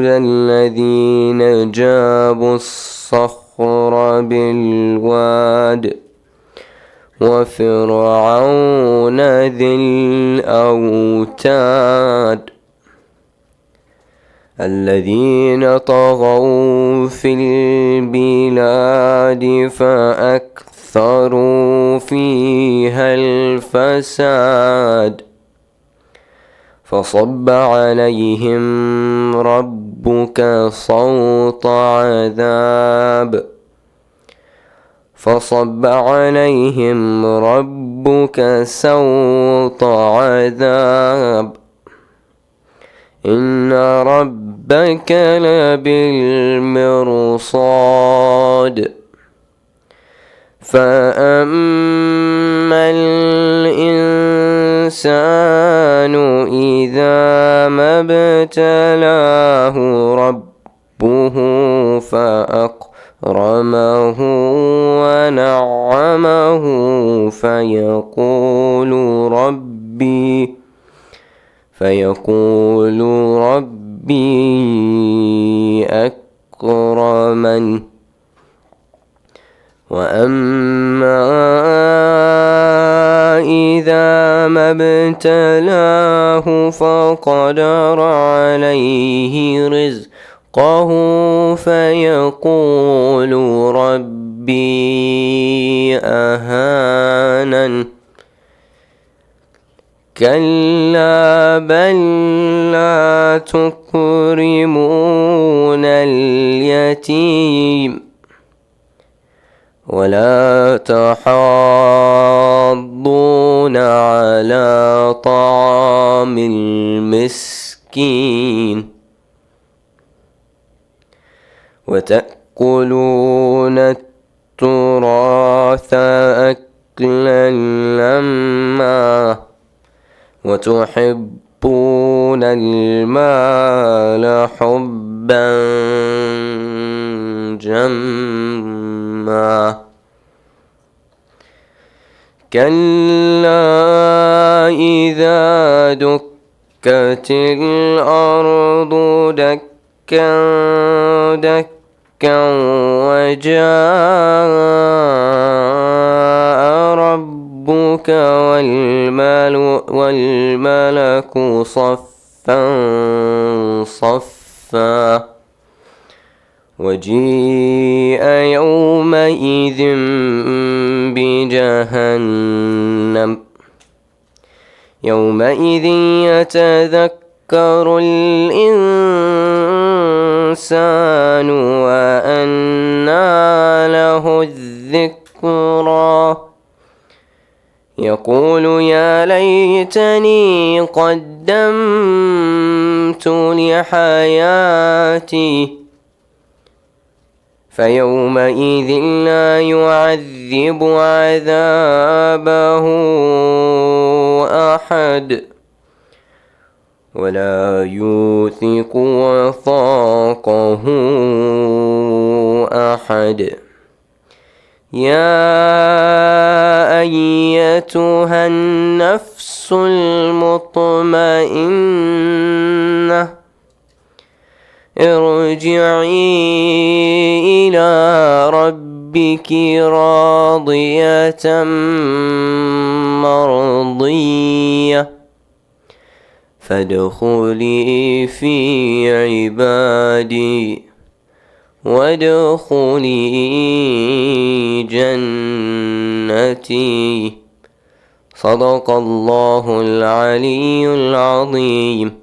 الذين جابوا الصخر بالواد وفرعون ذي الأوتاد الذين طغوا في البلاد فأكثروا فيها الفساد فصب عليهم ربك صوت عذاب إن ربك لبالمرصاد فأما الإنسان إذا ما ابتلاه ربه فأكرمه ونعمه فيقول ربي أكرمن وأما إذا ما ابتلاه فقدر عليه رزقه فيقول ربي أهانن كلا بل لا تكرمون اليتيم ولا تحاضون على طعام المسكين وتأكلون التراث أكلا لما وتحبون المال حبا جما كلا إذا دكت الأرض دكا دكا وجاء ربك والملك صفا صفا وجيء يومئذ بجهنم يومئذ يتذكر الإنسان وأنى له الذكرى يقول يا ليتني قدمت لحياتي فيومئذ لا يعذب عذابه أحد ولا يوثق وثاقه أحد يا أيتها النفس المطمئنة ارجعي إلى ربك راضية مرضية فادخلي في عبادي وادخلي جنتي صدق الله العلي العظيم.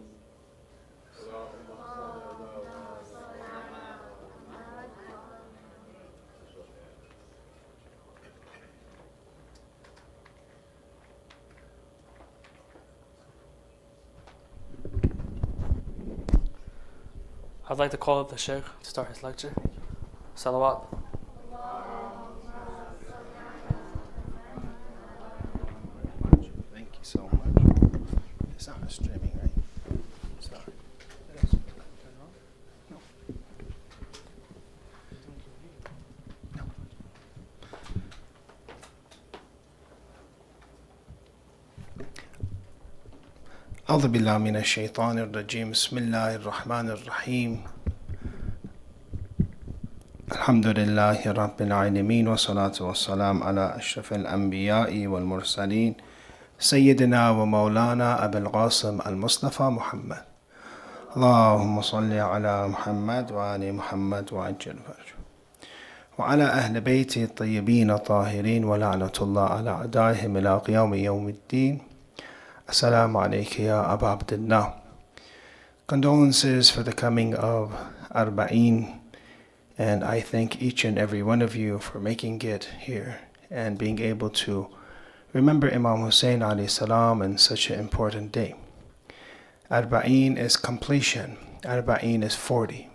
I'd like to call up the Sheikh to start his lecture. Salawat. Thank you so much. It's not streaming, right? Sorry. No. No. أعوذ بالله من الشيطان الرجيم. بسم الله الرحمن الرحيم. الحمد لله رب العالمين والصلاة والسلام على أشرف الأنبياء والمرسلين سيدنا ومولانا أبي القاسم المصطفى محمد اللهم صل على محمد وآل محمد وعجل فرجه وعلى أهل بيته الطيبين الطاهرين ولعنة الله على أعدائهم إلى قيام يوم الدين. Assalamu alayka ya Abu Abdullah. Condolences for the coming of Arba'een, and I thank each and every one of you for making it here and being able to remember Imam Hussein alayhi salam on such an important day. Arba'een is completion. Arba'een is 40.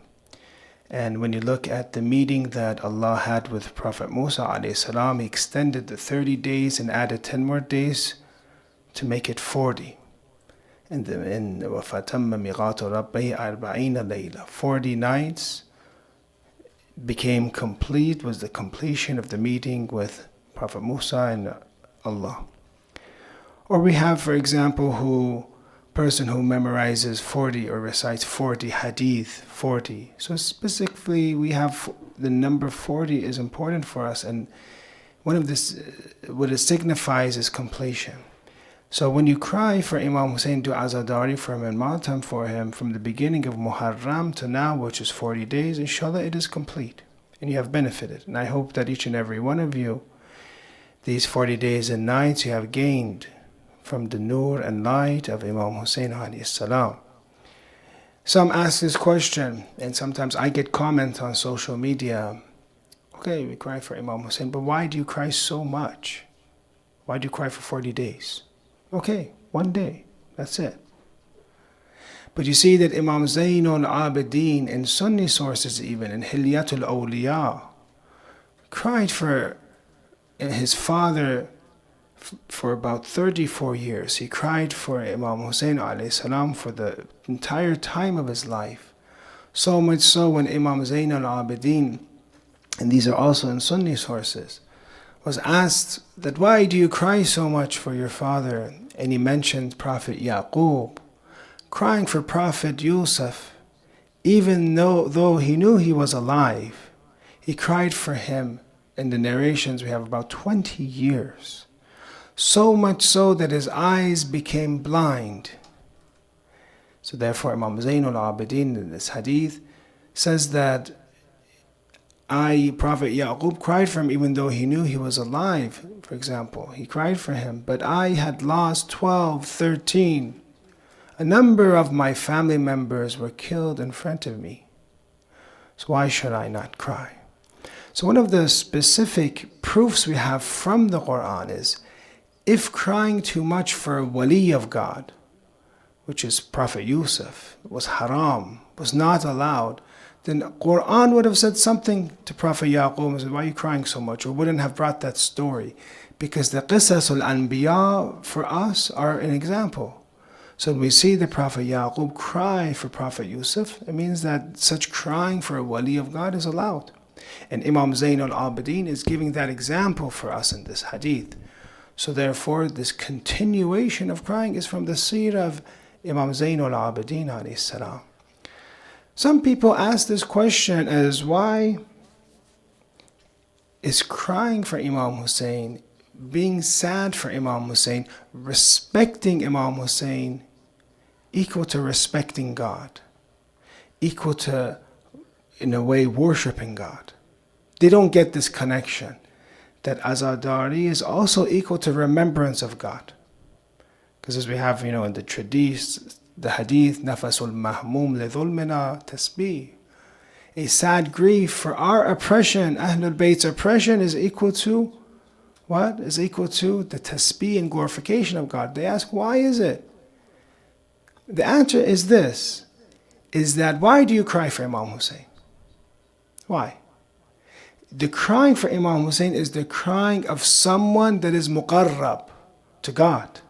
And when you look at the meeting that Allah had with Prophet Musa alayhi salam, He extended the 30 days and added 10 more days to make it 40. And in وَفَتَمَّ مِيقَاتُ رَبِّهِ أَرْبَعِينَ لَيْلَةً 40 nights became complete, was the completion of the meeting with Prophet Musa and Allah. Or we have, for example, person who memorizes 40 or recites 40 hadith, 40. So specifically we have the number 40 is important for us, and one of this, what it signifies is completion. So when you cry for Imam Hussein, do azadari for him and matam for him from the beginning of Muharram to now, which is 40 days, inshallah it is complete and you have benefited. And I hope that each and every one of you, these 40 days and nights, you have gained from the nur and light of Imam Hussein alayhi salam. Some ask this question, and sometimes I get comments on social media. Okay, we cry for Imam Hussein, but why do you cry so much? Why do you cry for 40 days? Okay, one day, that's it. But you see that Imam Zainul Abidin in Sunni sources, even in Hilyatul Awliya, cried for his father for about 34 years. He cried for Imam Hussein alayhi salam for the entire time of his life. So much so when Imam Zainul Abidin, and these are also in Sunni sources, was asked that why do you cry so much for your father? And he mentioned Prophet Yaqub, crying for Prophet Yusuf, even though he knew he was alive. He cried for him. In the narrations we have about 20 years. So much so that his eyes became blind. So therefore Imam Zainul Abidin in this hadith says that Prophet Yaqub cried for him even though he knew he was alive, for example. He cried for him, but I had lost 12, 13. A number of my family members were killed in front of me. So why should I not cry? So one of the specific proofs we have from the Quran is, if crying too much for a wali of God, which is Prophet Yusuf, was haram, was not allowed, then Quran would have said something to Prophet Yaqub and said, why are you crying so much? Or wouldn't have brought that story. Because the Qisasul Anbiya for us are an example. So when we see the Prophet Yaqub cry for Prophet Yusuf, it means that such crying for a wali of God is allowed. And Imam Zainul Abidin is giving that example for us in this hadith. So therefore, this continuation of crying is from the seerah of Imam Zainul Abidin alayhi salam. Some people ask this question as, why is crying for Imam Hussein, being sad for Imam Hussein, respecting Imam Hussein, equal to respecting God, equal to, in a way, worshipping God? They don't get this connection, that azadari is also equal to remembrance of God. Because as we have, in the tradition, the hadith, nafasul mahmum li dhulmina tasbih. A sad grief for our oppression, Ahlul Bayt's oppression, is equal to what? Is equal to the tasbih and glorification of God. They ask, why is it? The answer is this, is that why do you cry for Imam Hussein? Why? The crying for Imam Hussein is the crying of someone that is muqarrab to God.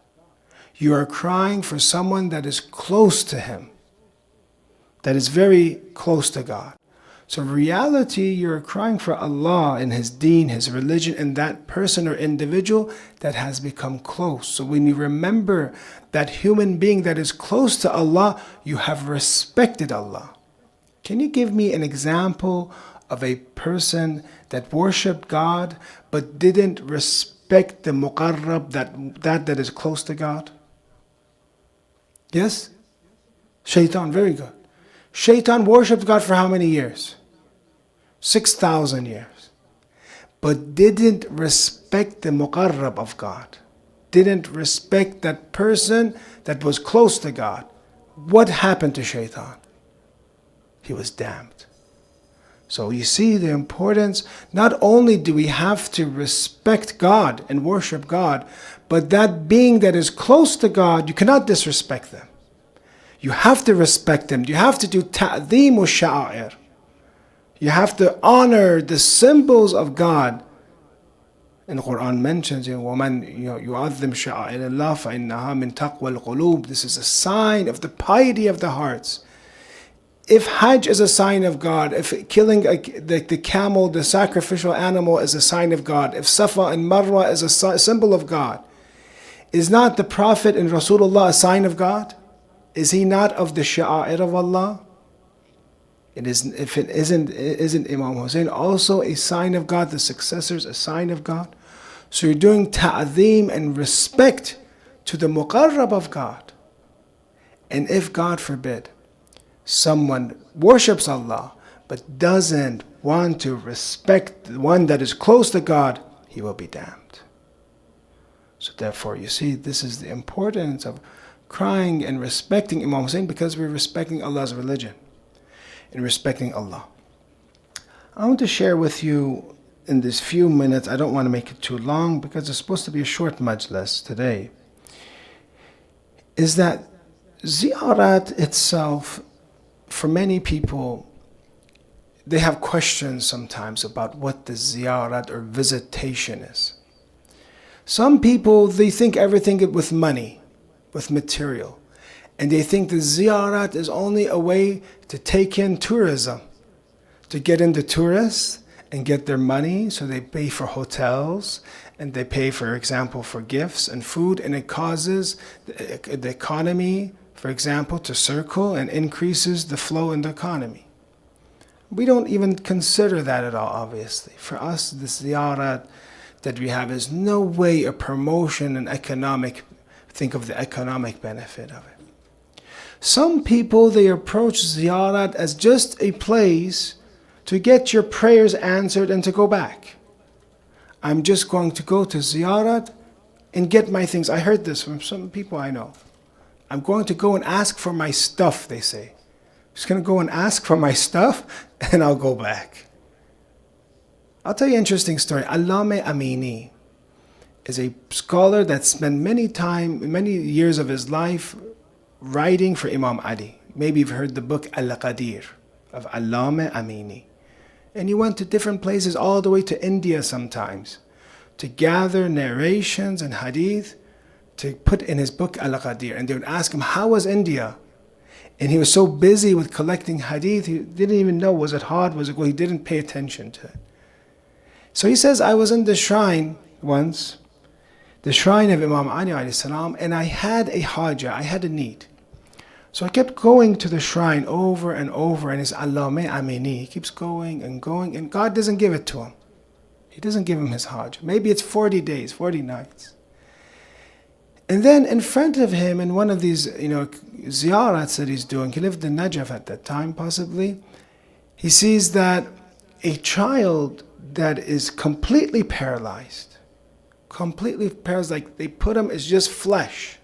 You are crying for someone that is close to Him, that is very close to God. So in reality, you're crying for Allah and His deen, His religion, and that person or individual that has become close. So when you remember that human being that is close to Allah, you have respected Allah. Can you give me an example of a person that worshipped God but didn't respect the muqarrab, that is close to God? Yes? Shaitan, very good. Shaitan worshipped God for how many years? 6,000 years. But didn't respect the muqarrab of God. Didn't respect that person that was close to God. What happened to Shaitan? He was damned. So you see the importance. Not only do we have to respect God and worship God, but that being that is close to God, you cannot disrespect them. You have to respect them. You have to do ta'zeemu sha'air. You have to honor the symbols of God. And the Quran mentions, وَمَنْ يُعَظِّمْ شَعَائِرَ اللَّهِ فَإِنَّهَا مِنْ تَقْوَى الْقُلُوبِ. This is a sign of the piety of the hearts. If Hajj is a sign of God, if killing the camel, the sacrificial animal, is a sign of God, if Safa and Marwa is a symbol of God, is not the Prophet and Rasulullah a sign of God? Is he not of the sha'air of Allah? If it isn't Imam Hussein also a sign of God, the successors a sign of God? So you're doing ta'zeem and respect to the muqarrab of God. And if, God forbid, someone worships Allah but doesn't want to respect the one that is close to God, he will be damned. So therefore, you see, this is the importance of crying and respecting Imam Hussein, because we're respecting Allah's religion and respecting Allah. I want to share with you in these few minutes, I don't want to make it too long because it's supposed to be a short majlis today, is that ziyarat itself, for many people, they have questions sometimes about what the ziyarat or visitation is. Some people, they think everything with money, with material. And they think the ziyarat is only a way to take in tourism, to get into tourists and get their money, so they pay for hotels and they pay, for example, for gifts and food, and it causes the economy, for example, to circle and increases the flow in the economy. We don't even consider that at all, obviously. For us, the ziyarat that we have is no way a promotion and think of the economic benefit of it. Some people, they approach ziyarat as just a place to get your prayers answered and to go back. I'm just going to go to ziyarat and get my things. I heard this from some people I know. I'm going to go and ask for my stuff, they say. I'm just going to go and ask for my stuff and I'll go back. I'll tell you an interesting story. Al-Khoei Amini is a scholar that spent many years of his life writing for Imam Ali. Maybe you've heard the book Al-Qadir of Al-Khoei Amini. And he went to different places all the way to India sometimes to gather narrations and hadith to put in his book Al-Qadir. And they would ask him, how was India? And he was so busy with collecting hadith, he didn't even know, was it hard, was it good? He didn't pay attention to it. So he says, I was in the shrine once, the shrine of Imam Ali alayhi salam, and I had a haja, I had a need. So I kept going to the shrine over and over, and it's Al-Khoei Amini. He keeps going, and God doesn't give it to him. He doesn't give him his haja. Maybe it's 40 days, 40 nights. And then in front of him, in one of these, ziyarats that he's doing, he lived in Najaf at that time, possibly, he sees that a child that is completely paralyzed, like they put him, it's just flesh,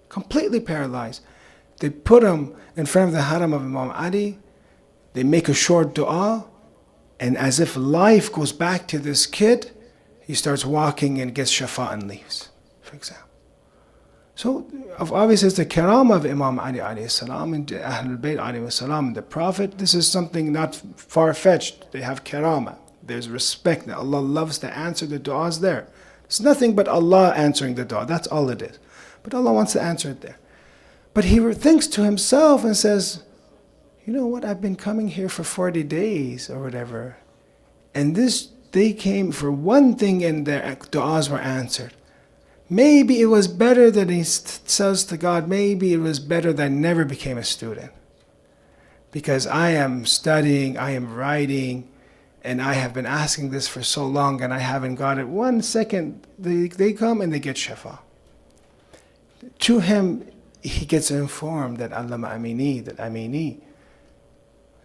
completely paralyzed. They put him in front of the haram of Imam Ali, they make a short dua, and as if life goes back to this kid, he starts walking and gets shafa and leaves, for example. So obviously it's the karama of Imam Ali alayhi salam and Ahlul Bayt alayhi salam, the Prophet. This is something not far-fetched. They have karama. There's respect. Allah loves to answer the du'as there. It's nothing but Allah answering the dua. That's all it is. But Allah wants to answer it there. But he thinks to himself and says, you know what, I've been coming here for 40 days or whatever. And they came for one thing and their du'as were answered. Maybe it was better that he says to God, maybe it was better that I never became a student. Because I am studying, I am writing, and I have been asking this for so long and I haven't got it. 1 second, they come and they get shafa. To him, he gets informed that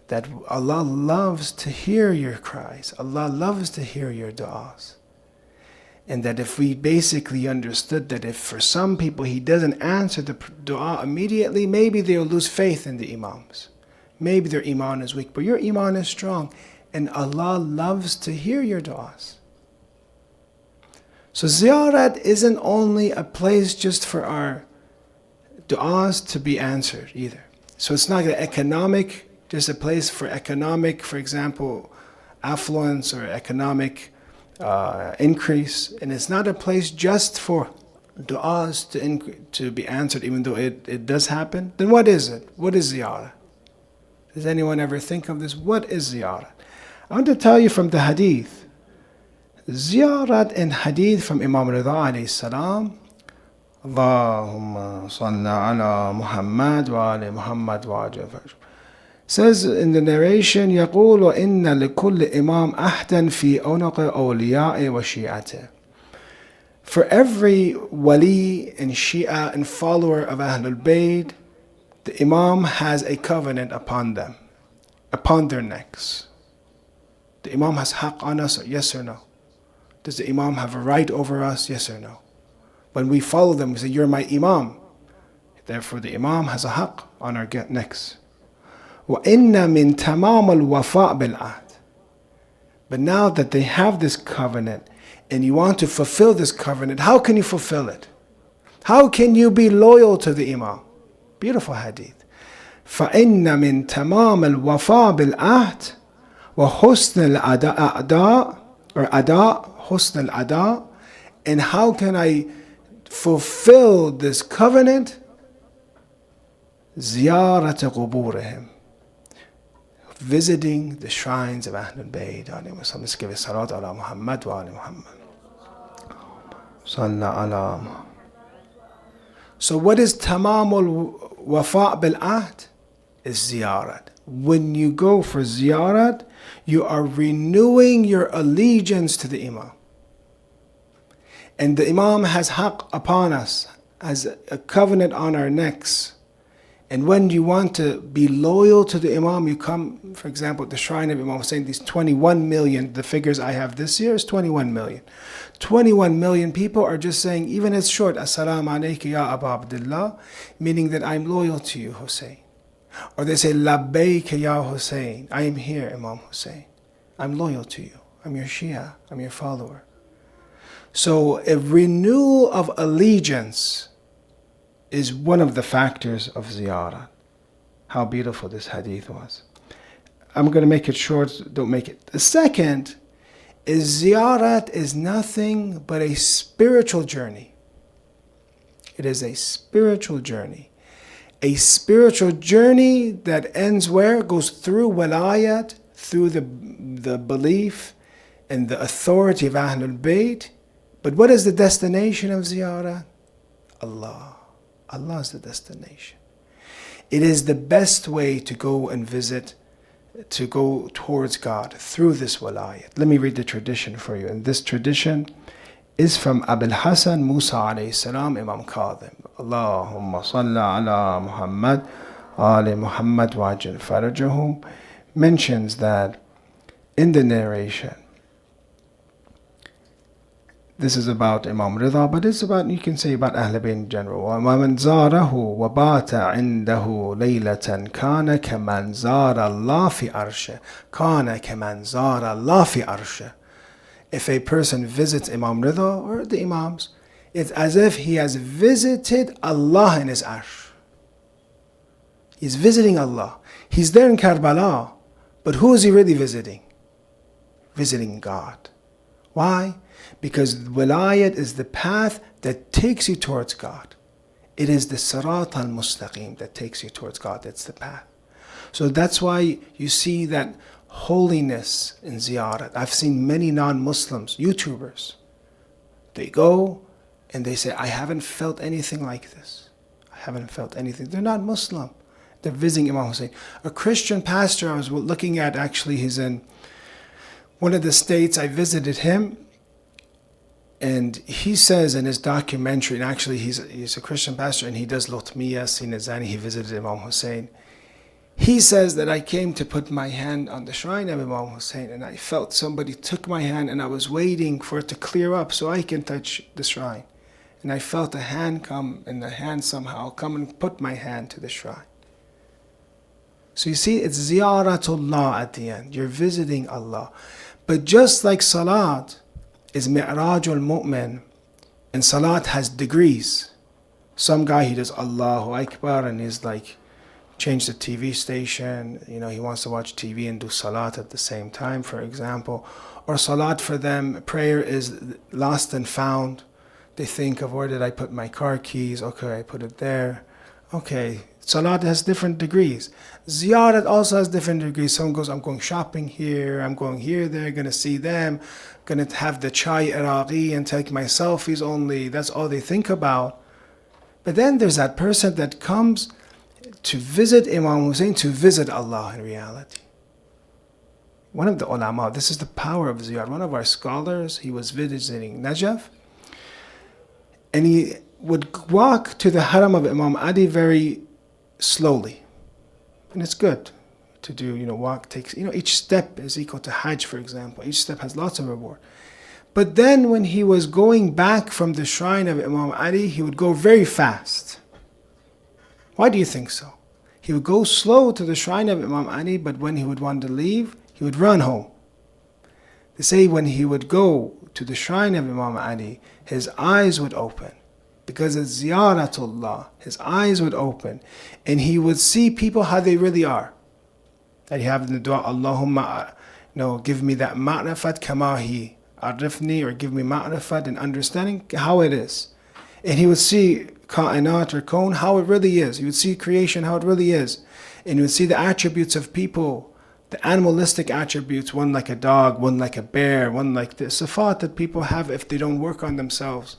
that Allah loves to hear your cries. Allah loves to hear your du'as. And that if we basically understood that if for some people he doesn't answer the dua immediately, maybe they'll lose faith in the imams. Maybe their iman is weak, but your iman is strong. And Allah loves to hear your du'as. So ziyarat isn't only a place just for our du'as to be answered either. So it's not just a place for economic, for example, affluence or economic increase. And it's not a place just for du'as to be answered, even though it does happen. Then what is it? What is ziyarah? Does anyone ever think of this? What is ziyarah? I want to tell you from the hadith. Ziyarat in hadith from Imam Rida alayhi salam. Allahumma salli ala Muhammad wa ali Muhammad wa ajafar. Says in the narration, يقول إن لكل إمام أحدا في عنق أولياء وشيعته. For every wali and Shia and follower of Ahlul Bayt, the Imam has a covenant upon them, upon their necks. The Imam has haqq on us, yes or no? Does the Imam have a right over us, yes or no? When we follow them, we say, you're my Imam. Therefore the Imam has a haqq on our necks. وَإِنَّ مِن تَمَامَ الْوَفَاءِ بِالْعَهْدِ. But now that they have this covenant, and you want to fulfill this covenant, how can you fulfill it? How can you be loyal to the Imam? Beautiful hadith. فَإِنَّ مِن تَمَامَ الْوَفَاءِ بِالْعَهْدِ وَحُسْنِ الْأَدَاءِ or أَدَاء حُسْنِ الْأَدَاءِ. And how can I fulfill this covenant? زِيَارَةَ قُبُورِهِمْ. Visiting the shrines of Ahlul Bayt. Let's give a salat ala Muhammad wa ali Muhammad. Salla ala Muhammad. So what is tamamul wafa' bil ahd? Is ziyarat. When you go for ziyarat, you are renewing your allegiance to the Imam. And the Imam has haqq upon us, has a covenant on our necks. And when you want to be loyal to the Imam, you come, for example, at the shrine of Imam Hussein, these 21 million, the figures I have this year is 21 million. 21 million people are just saying, even as short, As-salamu alayka ya Abu Abdullah, meaning that I'm loyal to you, Hussein. Or they say, Labbayka ya Hussein, I am here, Imam Hussein. I'm loyal to you. I'm your Shia. I'm your follower. So a renewal of allegiance is one of the factors of ziyarah. How beautiful this hadith was. I'm going to make it short, don't make it. The second is ziyarat is nothing but a spiritual journey. It is a spiritual journey. A spiritual journey that ends where? Goes through walayat, through the belief and the authority of Ahlul Bayt. But what is the destination of ziyarah? Allah. Allah is the destination. It is the best way to go and visit, to go towards God through this walayat. Let me read the tradition for you. And this tradition is from Abul Hasan Musa alayhi salam, Imam Kadhim. Allahumma salli ala Muhammad, ali Muhammad wa ajil farajahum, mentions that in the narration, this is about Imam Rida, but it's about, you can say about Ahlul Bayt in general. وَمَنْ زَارَهُ وَبَاتَ عِنْدَهُ لَيْلَةً كَانَ كَمَنْ زَارَ اللَّهَ فِي عَرْشِهِ كَانَ كَمَنْ زَارَ اللَّهَ فِي عَرْشِهِ. If a person visits Imam Rida or the Imams, it's as if he has visited Allah in his arsh. He's visiting Allah. He's there in Karbala, but who is he really visiting? Visiting God. Why? Because wilayat is the path that takes you towards God. It is the sirat al-mustaqim that takes you towards God. That's the path. So that's why you see that holiness in ziyarat. I've seen many non-Muslims, YouTubers. They go and they say, I haven't felt anything like this. I haven't felt anything. They're not Muslim. They're visiting Imam Hussein. A Christian pastor I was looking at, actually, he's in one of the states I visited him, and he says in his documentary, and actually he's a Christian pastor and he does Lutmiya, Sinazani, he visited Imam Hussein. He says that I came to put my hand on the shrine of Imam Hussein and I felt somebody took my hand and I was waiting for it to clear up so I can touch the shrine. And I felt a hand come and the hand somehow come and put my hand to the shrine. So you see, it's ziyaratullah at the end. You're visiting Allah. But just like salat is mi'rajul mu'min, and salat has degrees. Some guy, he does Allahu Akbar and he's like, change the TV station, he wants to watch TV and do salat at the same time, for example. Or salat for them, prayer is lost and found. They think of, where did I put my car keys? Okay, I put it there. Okay, salat has different degrees. Ziyarat also has different degrees. Someone goes, I'm going shopping here, I'm going here, there, going to see them, going to have the chai iraqi and take my selfies only. That's all they think about. But then there's that person that comes to visit Imam Hussein, to visit Allah in reality. One of the ulama, this is the power of ziyarah. One of our scholars, he was visiting Najaf, and he would walk to the haram of Imam Ali very slowly. And it's good to do, walk takes, each step is equal to Hajj, for example. Each step has lots of reward. But then when he was going back from the shrine of Imam Ali, he would go very fast. Why do you think so? He would go slow to the shrine of Imam Ali, but when he would want to leave, he would run home. They say when he would go to the shrine of Imam Ali, his eyes would open. Because it's ziyaratullah, his eyes would open. And he would see people how they really are. That you have in the dua, Allahumma, give me that ma'rifat kamahi, arifni, or give me ma'rifat and understanding how it is. And he would see kainat or kaun, how it really is. He would see creation, how it really is. And he would see the attributes of people, the animalistic attributes, one like a dog, one like a bear, one like the sifat that people have if they don't work on themselves.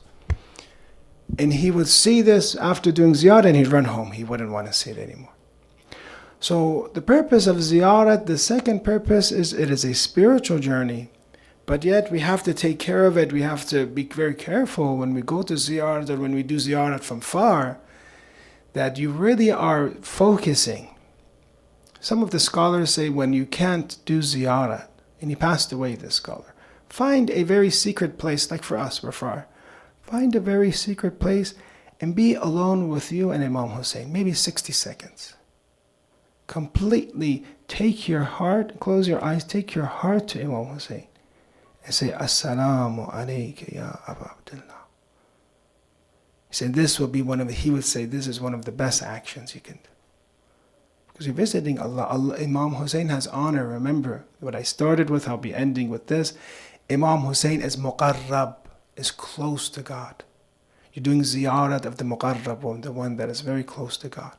And he would see this after doing ziyarat and he'd run home. He wouldn't want to see it anymore. So the purpose of ziyarat, the second purpose is it is a spiritual journey. But yet we have to take care of it. We have to be very careful when we go to ziyarat or when we do ziyarat from far, that you really are focusing. Some of the scholars say when you can't do ziyarat, and he passed away, this scholar, find a very secret place, like for us, we're far. Find a very secret place and be alone with you and Imam Hussein, maybe 60 seconds. Completely take your heart, close your eyes, take your heart to Imam Hussein. And say, Assalamu alayka ya Abu Abdullah. He said he would say this is one of the best actions you can do. Because you're visiting Allah. Imam Hussein has honor. Remember what I started with, I'll be ending with this. Imam Hussein is muqarrab, is close to God. You're doing ziyarat of the muqarrab, the one that is very close to God.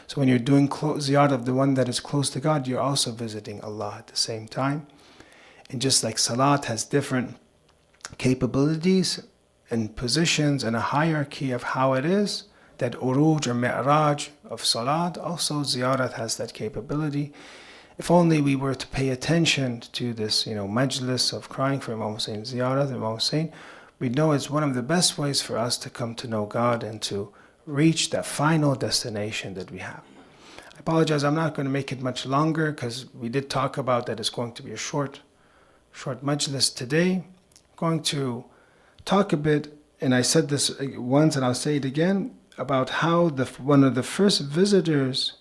So when you're doing ziyarat of the one that is close to God, you're also visiting Allah at the same time. And just like salat has different capabilities and positions and a hierarchy of how it is, that uruj or mi'raj of salat, also ziyarat has that capability. If only we were to pay attention to this, majlis of crying for Imam Hussein, ziyarat of Imam Hussein, we'd know it's one of the best ways for us to come to know God and to reach that final destination that we have. I apologize, I'm not going to make it much longer because we did talk about that it's going to be a short majlis today. I'm going to talk a bit, and I said this once and I'll say it again, about how one of the first visitors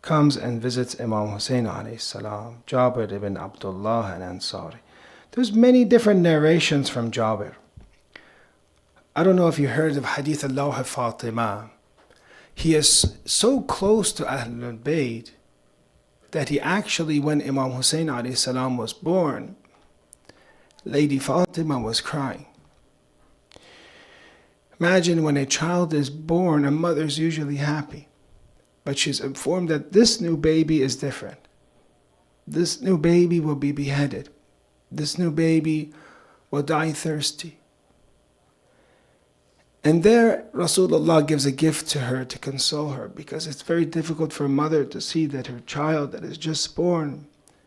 comes and visits Imam Hussein alayhi salam, Jabir ibn Abdullah al-Ansari. There's many different narrations from Jabir. I don't know if you heard of Hadith Allah Fatima. He is so close to Ahlul Bayt that he actually, when Imam Hussein alayhi salam was born, Lady Fatima was crying. Imagine when a child is born, a mother's usually happy. But she's informed that this new baby is different. This new baby will be beheaded. This new baby will die thirsty. And there Rasulullah gives a gift to her to console her, because it's very difficult for a mother to see that her child that is just born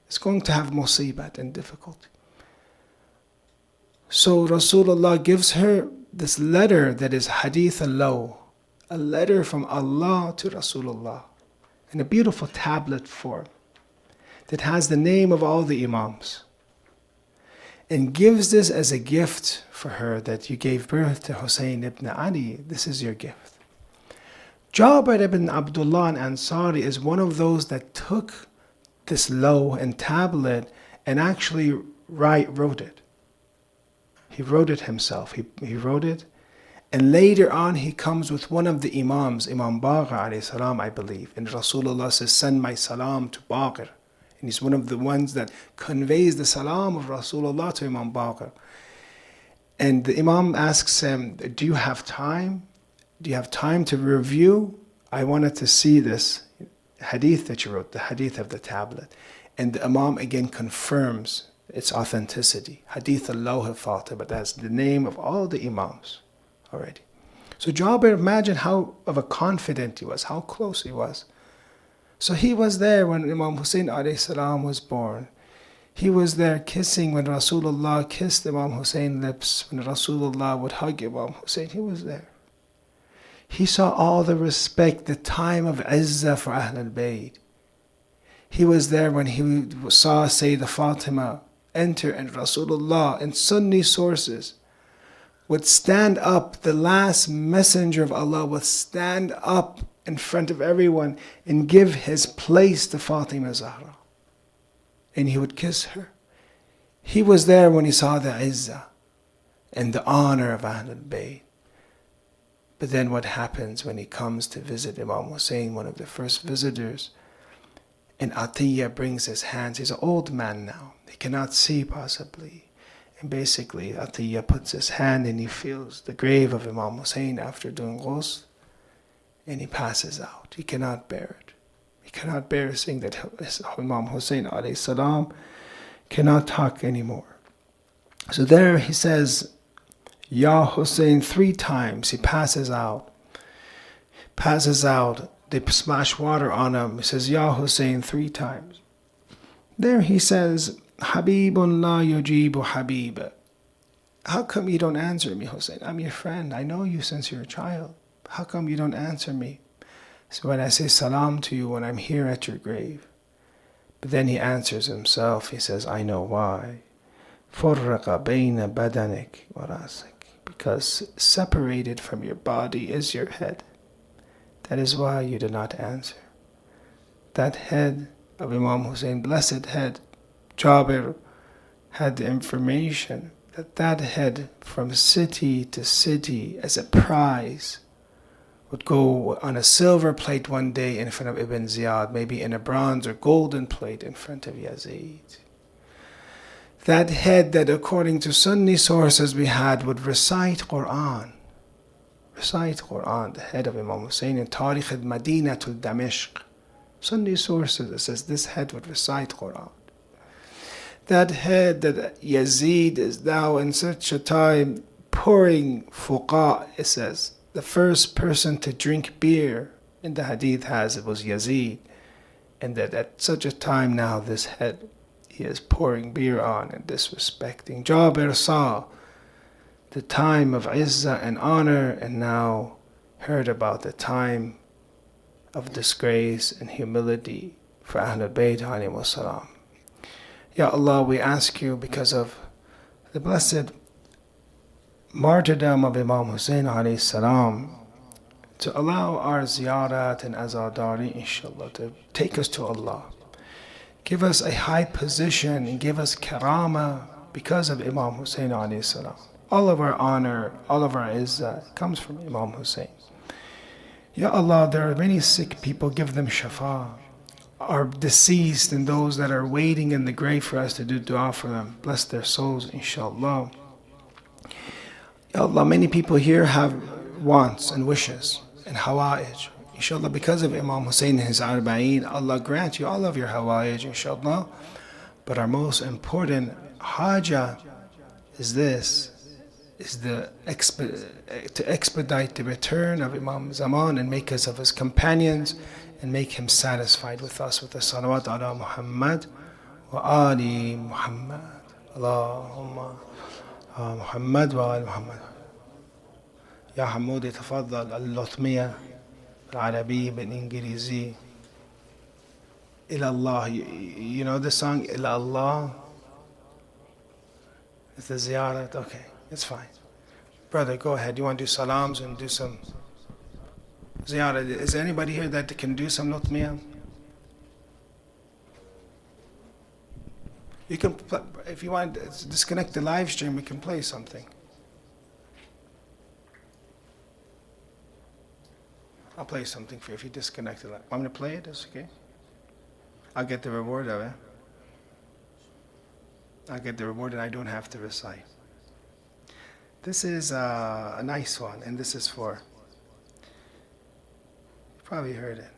is going to have musibat and difficulty. So Rasulullah gives her this letter that is hadith al-law, a letter from Allah to Rasulullah in a beautiful tablet form that has the name of all the Imams, and gives this as a gift for her, that you gave birth to Hussein ibn Ali, this is your gift. Jabir ibn Abdullah al-Ansari is one of those that took this law and tablet and actually wrote it. He wrote it himself. He wrote it, and later on he comes with one of the Imams, Imam Baqir alayhi salam, I believe, and Rasulullah says, send my salam to Baqir. And he's one of the ones that conveys the salam of Rasulullah to Imam Baqir. And the Imam asks him, do you have time? Do you have time to review? I wanted to see this hadith that you wrote, the hadith of the tablet. And the Imam again confirms its authenticity. Hadith al-Law Fatima, that's the name of all the Imams already. So Jabir, imagine how of a confident he was, how close he was. So he was there when Imam Hussein alayhi salam was born. He was there kissing when Rasulullah kissed Imam Hussein's lips, when Rasulullah would hug Imam Hussein, he was there. He saw all the respect, the time of izzah for Ahlul Bayt. He was there when he saw Sayyidah Fatima enter, and Rasulullah in Sunni sources would stand up, the last messenger of Allah would stand up in front of everyone and give his place to Fatima Zahra. And he would kiss her. He was there when he saw the izzah and the honor of Ahlul Bayt. But then what happens when he comes to visit Imam Hussein, one of the first visitors, and Atiyah brings his hands. He's an old man now. He cannot see possibly. And basically Atiyah puts his hand and he feels the grave of Imam Hussein after doing ghusl, and he passes out. He cannot bear it. He cannot bear seeing that Imam Hussein alayhi salam cannot talk anymore. So there he says, Ya Hussein 3 times. He passes out. They splash water on him. He says, Ya Hussein 3 times. There he says, Habibun la yujibu Habiba. How come you don't answer me, Hussein? I'm your friend. I know you since you're a child. How come you don't answer me? So when I say salam to you when I'm here at your grave. But then he answers himself. He says, I know why. فُرَّقَ بَيْنَ بَدَنِكَ وَرَاسِكَ. Because separated from your body is your head. That is why you do not answer. That head of Imam Hussein, blessed head, Jabir had the information that head from city to city as a prize would go on a silver plate one day in front of Ibn Ziyad, maybe in a bronze or golden plate in front of Yazid. That head that according to Sunni sources we had would recite Quran. The head of Imam Hussein in Tarikh al-Madinah al-Damashq. Sunni sources, it says this head would recite Quran. That head that Yazid is now in such a time pouring fuqa, it says. The first person to drink beer in the hadith it was Yazid. And that at such a time now this head he is pouring beer on and disrespecting. Jabir saw the time of izzah and honor, and now heard about the time of disgrace and humility for Ahlul Bayt alayhimu salam. Ya Allah, we ask you because of the blessed martyrdom of Imam Hussein alayhi salam to allow our ziyarat and azadari inshallah to take us to Allah. Give us a high position and give us karama because of Imam Hussein alayhi salam. All of our honor, all of our izzah comes from Imam Hussein. Ya Allah, there are many sick people, give them shafa. Our deceased and those that are waiting in the grave for us to do dua for them, bless their souls inshallah. Ya Allah, many people here have wants and wishes and hawa'ij. Inshallah, because of Imam Hussein and his arba'een, Allah grant you all of your hawa'ij inshallah. But our most important haja is this, to expedite the return of Imam Zaman and make us of his companions and make him satisfied with us with the salawat ala Muhammad وآل محمد اللهم محمد وآل محمد. يا حمودي تفضل اللطمية بالعربية بالإنجليزي. إلى الله. You know the song إلى الله? It's the ziyarat. Okay, it's fine. Brother, go ahead. You want to do salams and do some ziyarat? Is there anybody here that can do some lutmiyah? You can, if you want to disconnect the live stream, we can play something. I'll play something for you if you disconnect it. I'm going to play it, it's okay? I'll get the reward of it. I'll get the reward and I don't have to recite. This is a nice one, and this is for, you probably heard it.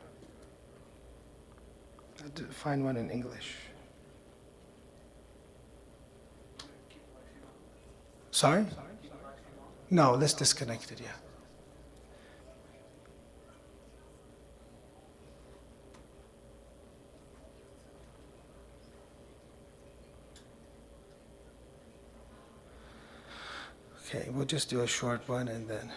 I'll find one in English. Sorry? No, let's disconnect it, yeah. Okay, we'll just do a short one and then